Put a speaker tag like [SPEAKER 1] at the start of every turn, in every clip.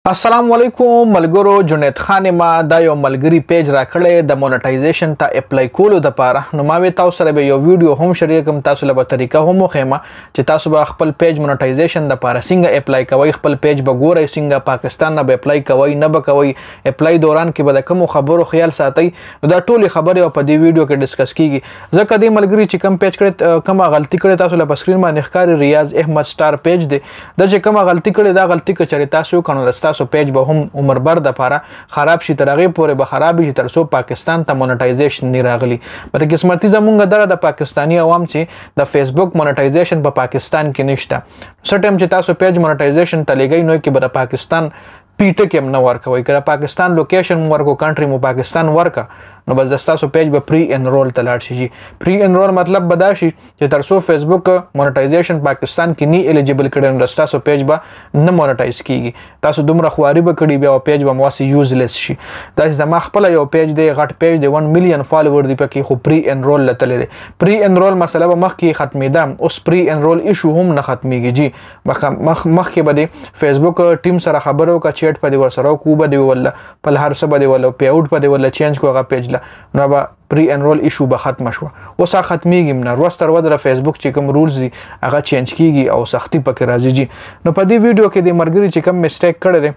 [SPEAKER 1] السلام علیکم ملګرو جنید خان ما دا یو ملګری پیج را کړی د مونټایزیشن ته اپلای کولو د پاره نو ما وی تاسو سره به یو ویډیو هم شریک کوم تاسو له طریقه هم خېما چې تاسو به خپل پیج مونټایزیشن د پاره څنګه اپلای کوئ خپل پیج به ګورئ څنګه پاکستان نه به اپلای کوئ نه به کوئ اپلای دوران کې به د کوم خبرو خیال ساتئ دا ټولې خبرې په دې ویډیو کې ډیسکس کیږي ځکه دې ملګری چې کوم پیج کړی کومه غلطي کړې تاسو له سکرین باندې ښکاري ریاض احمد سٹار پیج دی د چې کومه غلطي کړې دا غلطي کچري تاسو کنو تاسو پیج به هم عمر بر د پاره خراب شي ترغه پورې به خراب شي تر څو پاکستان ته مونټایزیشن نه راغلي په قسمتي زمونږ دره د پاکستانی عوام چې د فیسبوک مونټایزیشن په پاکستان کې نشته سټیم چې تاسو پیج مونټایزیشن ته لګی نو کې به د پاکستان پیټه کې نه ورکوي کله پاکستان لوکیشن ورکو کنټری مو پاکستان ورکا نو بس د تاسو پیج به پری انرول ته لاړ شي پری انرول مطلب بدا شي چې تر څو فیسبوک مونټایزیشن پاکستان کې نه الیجیبل کړي نو تاسو پیج به نه مونټایز کیږي تاسو دومره خواري به کړي بیا پیج به مواسي یوزلیس شي دا چې ما خپل یو پیج دی غټ پیج دی 1 میلیون فالوور دی پکې خو پری انرول لته دی پری انرول مسله به مخکې ختمېده اوس پری انرول ایشو هم نه ختمېږي جی مخکې به دی فیسبوک ټیم سره خبرو کا چیټ په دی ور سره کو به دی ولا په هر څه به دی ولا پی اوټ په دی ولا چینج کوغه پیج نو به پری انرول ایشو به ختم شو اوس ختمېږي نه ورس تر ودره فیسبوک چې کوم رولز دي هغه چینج کیږي او سختی پکې راځي جی نو په دې ویډیو کې د مرګري چې کوم میسټیک کړی دی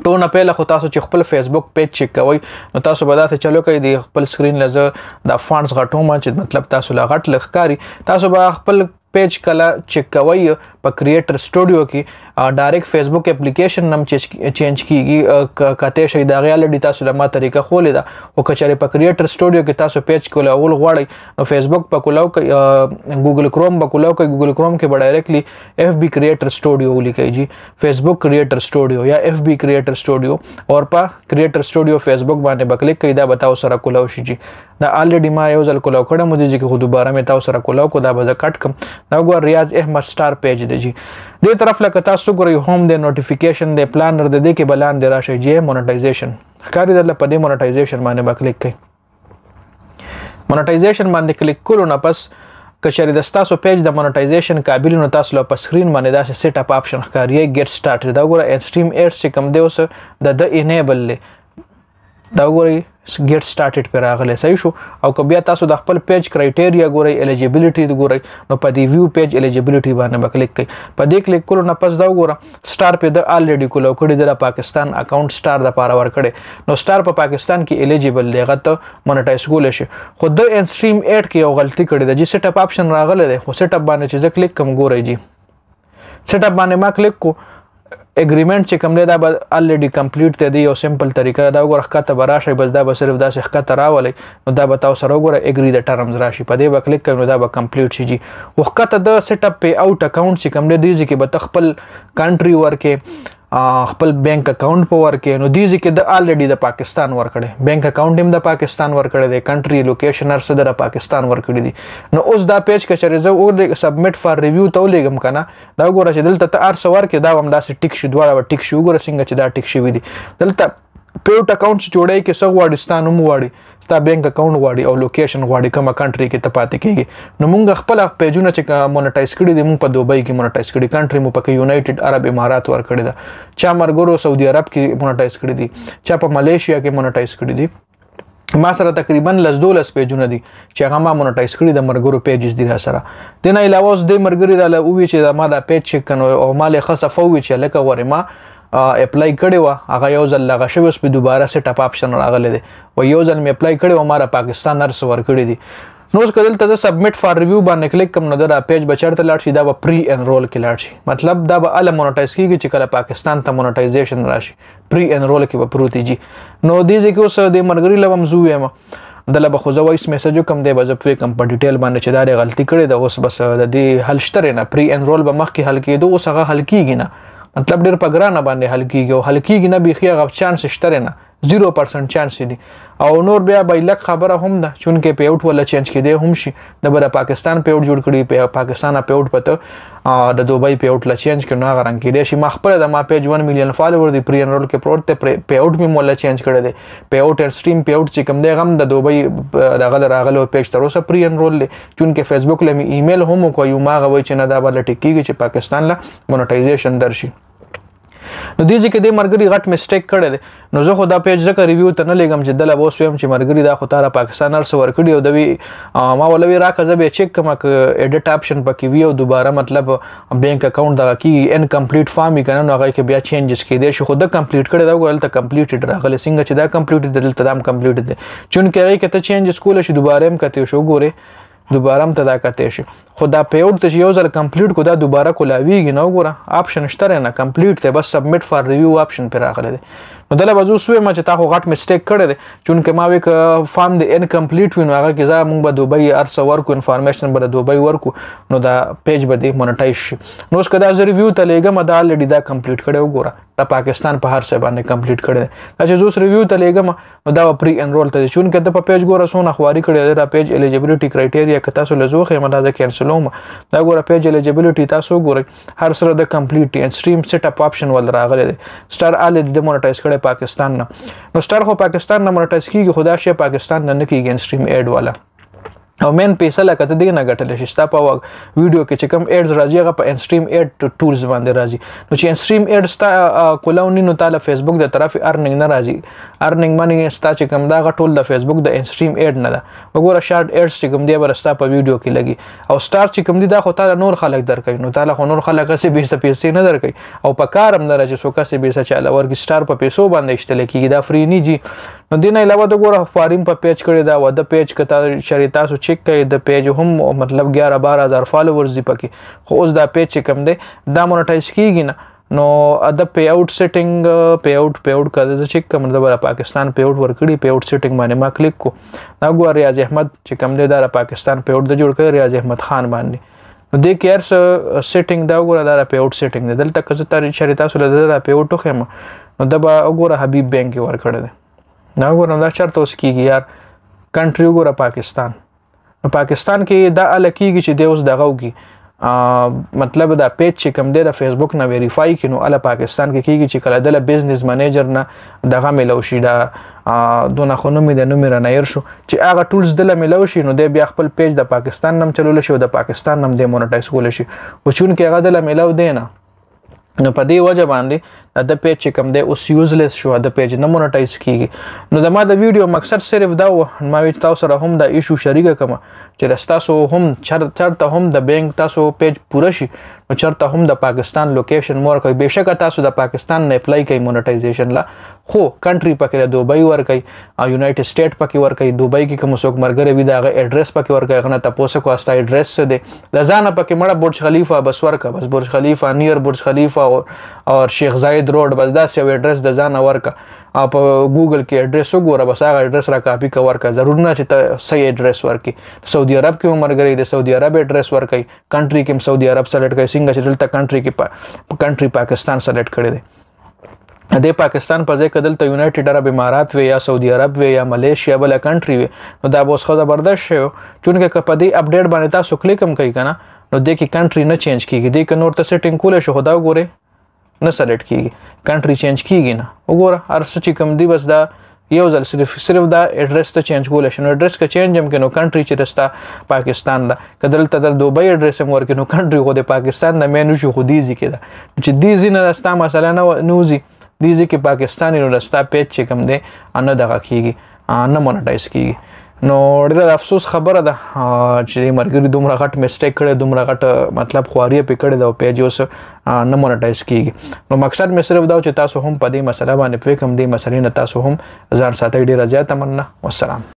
[SPEAKER 1] ټول نه پهله خو تاسو چې خپل فیسبوک پیج چک کوئ نو تاسو به داسې چلو کوئ د خپل سکرین لزه د فونټس غټوم چې مطلب تاسو لا غټ لخکاری تاسو به خپل پیج کله چک کوئ په کریټر سټوډیو کې ډایرکټ فیسبوک اپلیکیشن نم چینج کیږي کته شي دا غیال ډی تاسو له ما طریقه خولې دا او کچره په کریټر سټوډیو کې تاسو پیج کول اول غواړئ نو فیسبوک په کولاو کې ګوګل کروم په کولاو کې ګوګل کروم کې به ډایرکټلی اف بی کریټر سټوډیو ولیکئ جی فیسبوک کریټر سټوډیو یا اف بی کریټر سټوډیو اور په کریټر سټوډیو فیسبوک باندې بکلیک کړئ دا بتاو سره کولاو شي جی دا الریډي ما یو ځل کولاو کړم مو دي چې خو دوباره مې تاسو سره کولاو کو دا به کټ کم دا ګور ریاض احمد سٹار پیج دی جی دې طرف لکه تاسو ګورئ هوم د نوټیفیکیشن د پلانر د دې کې بلان دی راشي جی مونټایزیشن ښکاري درله په دې مونټایزیشن باندې به کلیک کړئ مونټایزیشن باندې کلیک کولو نه پس کچری د تاسو پیج د مونټایزیشن قابل نو تاسو په سکرین باندې داسې سیټ اپ آپشن ښکاري ګیټ سٹارټ دا ګوره انستریم ایډز چې کوم دی اوس د انیبل دا ګورئ ګیټ سٹارټډ پر راغلی صحیح شو او که بیا تاسو د خپل پیج کرایټیریا ګورئ الیجیبিলিټي ګورئ نو په دې ویو پیج الیجیبিলিټي باندې به کلیک کړئ په دې کلیک کولو نه پس دا وګوره سٹار په د الریډي کولو کړي د پاکستان اکاونټ سٹار د پاره ور کړي نو سٹار په پاکستان کې الیجیبل دی غته مونټایز کول شي خو د انستریم ایډ کې یو غلطي کړي د جی سیټ اپ آپشن راغلی دی خو سیټ اپ باندې چې کلیک کوم ګورئ جی سیټ اپ باندې ما کلیک کو اګریمنٹ چې کوم دی دا به الریډي کمپلیټ ته دی یو سمپل طریقه دا وګوره ښکته به راشي بس دا به صرف داسې ښکته راولئ نو دا به تاسو سره وګوره اګري د ټرمز راشي په دې به کلیک کوئ نو دا به کمپلیټ شي جي خو ښکته د سیټ اپ پی اوټ اکاونټ چې کوم دی دې کې به ته خپل کنټري ورکې خپل بینک اکاونټ په ورکې نو دې کې د الریډي د پاکستان ورکړي بینک اکاونټ هم د پاکستان ورکړي دی کنټري لوکیشن هر څه د پاکستان ورکړي دي نو اوس دا پیج کچره زه اور سبمټ فار ریویو ته ولېږم کنه دا وګوره چې دلته ته هر څه ورکې دا هم داسې ټیک شي دواړه ټیک شي وګوره څنګه چې دا ټیک شوي دي دلته پیوټ اکاونټ چې جوړی کې څه غواړي ستا نوم غواړي ستا بینک اکاونټ غواړي او لوکیشن غواړي کومه کنټري کې ته پاتې کېږي نو موږ خپل پیجونه چې مونټایز کړي دي موږ په دوبۍ کې مونټایز کړي کنټري مو پکې یونایټډ عرب امارات ورکړي ده چا مرګورو سعودي عرب کې مونټایز کړي دي چا په ملیشیا کې مونټایز کړي دي ما سره تقریبا 12 پیجونه دي چې هغه ما مونټایز کړي د مرګورو پیجز دي را سره د نه علاوه اوس د مرګري د اووي چې ما دا پیج چک کنو او مال خصفو وی چې لکه ورې ما اپلای کړی و هغه یو ځل لغه شوی اوس په دوباره سیټ اپ آپشن راغلی دی و یو ځل مې اپلای کړی و ماره پاکستان هر څه ورکړي دي نو اوس که دلته زه سبمټ فار ریویو باندې کلیک کوم نو دا پیج به چېرته لاړ شي دا به پری انرول کې لاړ شي مطلب دا به هله مونټایز کېږي چې کله پاکستان ته مونټایزیشن راشي پری انرول کې به پروت جي نو دې ځای کې اوس د مرګري له هم زه ووایم دله به خو زه وایس میسج وکړم دی به زه پوه کړم په ډیټیل باندې چې دا د غلطي کړې ده اوس بس د دې حل شته نه پری انرول به مخکې حل کېدو اوس هغه حل کېږي نه مطلب ډېر په ګرانه باندې حل کېږي او حل کېږي نه بیخي هغه چانس شته نه 0% چانس دي او نور بیا بیلک خبره هم ده چونکې پی اوټ ولا چینج کېدی هم شي د بره پاکستان پی اوټ جوړ کړي په پاکستان پی اوټ پته د دوبۍ پی اوټ لا چینج کړي نو هغه رنګ کېدی شي ما خپل د ما پیج 1 میلیون فالوور دی پری انرول کې پروت ته پی اوټ مې مولا چینج کړی دی پی اوټ انستریم پی اوټ چې کوم دی غم د دوبۍ دغه راغلو پیج تر اوسه پری انرول دی چونکې فیسبوک له ایمیل هم کوي ما غوي چې نه دا بل ټیکيږي چې پاکستان لا مونټایزیشن درشي نو دې ځکه دې مرګري غټ میسټیک کړی دی. نو زه خو دا پیج ځکه ریویو ته نه لیږم چې دله به اوس ویم چې مرګري دا خو تاره پاکستان هر څه ورکړي او د وی ما ولوي راکړه زه به چیک کوم که ایډیټ آپشن پکې وي او دوباره مطلب بینک اکاونټ دغه کېږي انکمپلیټ فارم وي که نه نو هغه کې بیا چینجز کېدی شي. خو د کمپلیټ کړی دا وګوره هلته کمپلیټډ راغلی څنګه چې دا کمپلیټ دی دلته دا هم کمپلیټ دی چونکې هغې کې ته چینجز کولی شي دوباره هم کتی شو ګورې دوباره هم ته دا کتی شي. خو دا پیوډ ته چې یو ځل کمپلیټ کو دا دوباره کولاویږي نه وګوره آپشن شته نه کمپلیټ دی بس سبمیټ فار ریویو آپشن پرې راغلی دی. نو دله به زه اوس ویم چې تا خو غټ میسټیک کړی دی چونکې ما وی که فارم د انکمپلیټ وي نو هغه کې زه موږ به دوبۍ هر څه ورکو انفارمیشن به د دوبۍ ورکو نو دا پیج به دې مونټایز شي. نو اوس که دا زه ریویو ته لیږم دا الریډي دا کمپلیټ کړی وګوره دا پاکستان په هر څه باندې کمپلیټ کړی دی. دا چې زه اوس ریویو ته لیږم نو دا به پری انرول ته دی چونکې د په پیج ګوره څونه خواري کړی دی دا پیج ایلیجیبلیټي کرایټیریا که تاسو له زه وښیم دا زه کینسلوم دا ګوره پیج ایلیجیبلیټي تاسو وګورئ هر سره د کمپلیټ انسټریم سیټ اپ آپشن ول راغلی دی. سټار الریډي ډیمونټایز کړی پاکستان نه نو سټار خو پاکستان نه مونټایز کیږي خو دا شی پاکستان نه کیږي انسټریم ایډ والا او مین پیسه لکه ته دې نه ګټلی شي ستا په ویډیو کې چې کوم ایډز راځي هغه په انسټریم ایډ ټولز باندې راځي. نو چې انسټریم ایډ ستا کولاونی نو تا له فیسبوک د طرفې ارننګ نه راځي ارننګ منی ستا چې کوم دا هغه ټول د فیسبوک د انسټریم ایډ نه ده. وګوره شارټ ایډز چې کوم دی به ستا په ویډیو کې لګي او سټار چې کوم دی دا خو تا له نور خلک درکوي نو تا له خو نور خلک هسې بیسه پیسې نه درکوي او په کار هم نه راځي څوک هسې بیسه چاله ورکړي سټار په پیسو باندې ایشتلی کېږي دا فری نه جي. نو دې نه علاوه د ګوره فارم په پیج کړی دا د پیج که چېرې تاسو چیک کوئ د پیج هم مطلب 11-12 فالوورز دي پکې خو اوس دا پیج چې کوم دی دا مونټایز کیږي نه نو د پی اوټ سیټینګ پیوډ کده د چیک کوم د پاکستان پیوډ ورکړي پیوډ سیټینګ باندې ما کلیک کو دا ګور ریاض احمد چې کوم دی دا پاکستان پیوډ د جوړ کړی ریاض احمد خان باندې نو د کیر سیټینګ دا ګور دا پیوډ سیټینګ دی دلته که زه شری تاسو له دا پیوډ ټوخم نو دا وګوره حبیب بینک ورکړی دی دا ګور دا چرته اوس کیږي یار کنټری وګوره پاکستان نو پاکستان کې دا الکیږي چې د اوس دغه وږي مطلب دا پیج چې کوم دی د فیسبوک نه ویریفای کړي نو ال پاکستان کې کیږي چې کله د بزنس منیجر نه دغه ملو شي دا دونه خو نومې د نومې رانیر شو چې هغه ټولز دله ملو شي نو دی بیا خپل پیج د پاکستان نم چلول شي او د پاکستان نم دی مونټایز کول شي او چون کې هغه دله ملو دی نه نو په دې وجه باندې د پیج چې کوم دی اوس یوزلیس شو د پیج نه مونټایز کیږي. نو زما د ویډیو مقصد صرف دا و ما وی تاسو سره هم د ایشو شریکه کوم چې تاسو هم چرته هم د بینک تاسو پیج پوره شي نو چرته هم د پاکستان لوکیشن مور کوي بهشکه تاسو د پاکستان نه اپلای کوي مونټایزیشن لا خو کنټری پکې دوبۍ ور کوي او یونایټډ سټیټ پکې ور کوي دوبۍ کې کوم څوک مرګره وي دا ایډریس پکې ور کوي غنه تاسو کو استا ایډریس څه دی د ځانه پکې مړه برج خلیفہ بس ورکا بس برج خلیفہ نیر برج خلیفہ اور شیخ زاید روډ بس دا سیو ایډریس د ځانه ورکا او په ګوګل کې ایډریس وګوره بس هغه ایډریس را کاپی کا ورکا ضرور نه چې ته صحیح ایډریس ورکي. سعودي عرب کې مرګري د سعودي عرب ایډریس ورکي کنټری کې سعودي عرب سلیکټ کوي څنګه چې دلته کنټری کې کنټری پاکستان سلیکټ کړی دی د پاکستان په ځای کې دلته یونایټډ عرب امارات وي یا سعودي عرب وي یا ملیشیا بل کنټری وي نو دا به اوس خو زبردست شی چونکه په دې اپډیټ باندې تاسو کلیک هم کوي کنه نو د کې کنټری نه چینج کیږي د کې نور ته سیټینګ کول شي خدا وګوره نه سلیکټ کیږي کنټری چینج کیږي نه وګوره هر څه چې کوم دی بس دا یو ځل صرف دا ایډریس ته چینج کول شي نو ایډریس که چینج هم کینو کنټری چې رستا پاکستان دا کدل ته د دوبۍ ایډریس هم ورکینو کنټری خو د پاکستان د مینو شو خو دیزي کده چې دیزي نه رستا مثلا نوزي دیزي کې پاکستاني نو رستا پیج چې کوم دی ان دغه کیږي نه مونټایز کیږي. نو ډېر افسوس خبره ده چې مرګري دومره غټ میسټیک کړي دومره غټ مطلب خواري په کړي دا پیج اوس نه مونټایز کیږي. نو مقصد مې صرف دا چې تاسو هم په دې مسله باندې پوه کم دې مسلې نه تاسو هم ځان ساتي ډېر زیات مننه والسلام.